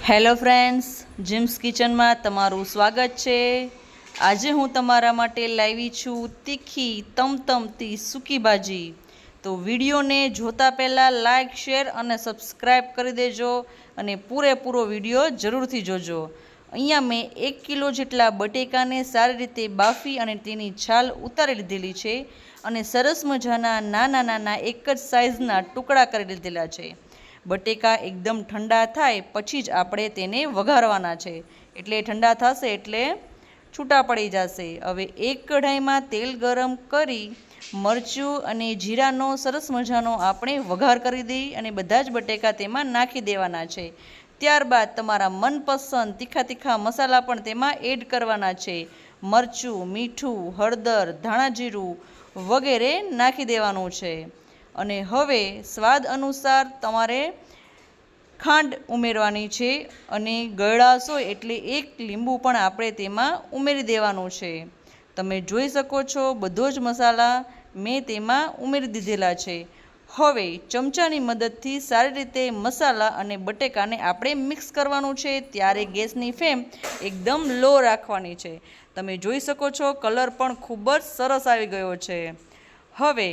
Hello friends, gyms કિચનમાં તમારું સ્વાગત છે। આજે હું તમારા માટે લાવી છું તીખી તમતમતી સૂકી ભાજી। તો વિડીયોને જોતા પહેલાં લાઇક, શેર અને સબસ્ક્રાઈબ કરી દેજો અને પૂરેપૂરો વિડીયો જરૂરથી જોજો। અહીંયા મેં 1 કિલો જેટલા બટેકાને સારી રીતે બાફી અને તેની છાલ ઉતારી લીધેલી છે અને સરસ મજાના નાના નાના એક જ સાઇઝના ટુકડા કરી લીધેલા છે। બટેકા એકદમ ઠંડા થાય પછી જ આપણે તેને વઘારવાના છે, એટલે ઠંડા થશે એટલે છૂટા પડી જશે। હવે એક કઢાઈમાં તેલ ગરમ કરી મરચું અને જીરાનો સરસ મજાનો આપણે વઘાર કરી દઈ અને બધા જ બટેકા તેમાં નાખી દેવાના છે। ત્યારબાદ તમારા મનપસંદ તીખા મસાલા પણ તેમાં એડ કરવાના છે। મરચું, મીઠું, હળદર, ધાણા જીરું વગેરે નાખી દેવાનું છે અને હવે સ્વાદ અનુસાર તમારે ખાંડ ઉમેરવાની છે અને ગળાશો એટલે 1 લીંબુ પણ આપણે તેમાં ઉમેરી દેવાનું છે। તમે જોઈ શકો છો બધો જ મસાલા મેં તેમાં ઉમેરી દીધેલા છે। હવે ચમચાની મદદથી સારી રીતે મસાલા અને બટેકાને આપણે મિક્સ કરવાનું છે, ત્યારે ગેસની ફ્લેમ એકદમ લો રાખવાની છે। તમે જોઈ શકો છો કલર પણ ખૂબ જ સરસ આવી ગયો છે। હવે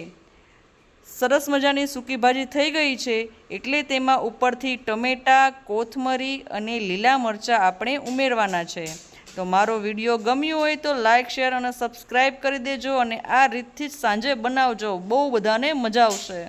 સરસ મજાની સૂકી ભાજી થઈ ગઈ છે એટલે તેમાં ઉપરથી ટમેટાં, કોથમરી અને લીલા મરચાં આપણે ઉમેરવાના છે। તો મારો વિડીયો ગમ્યો હોય તો લાઇક, શેર અને સબસ્ક્રાઈબ કરી દેજો અને આ રીતથી જ સાંજે બનાવજો, બહુ બધાને મજા આવશે।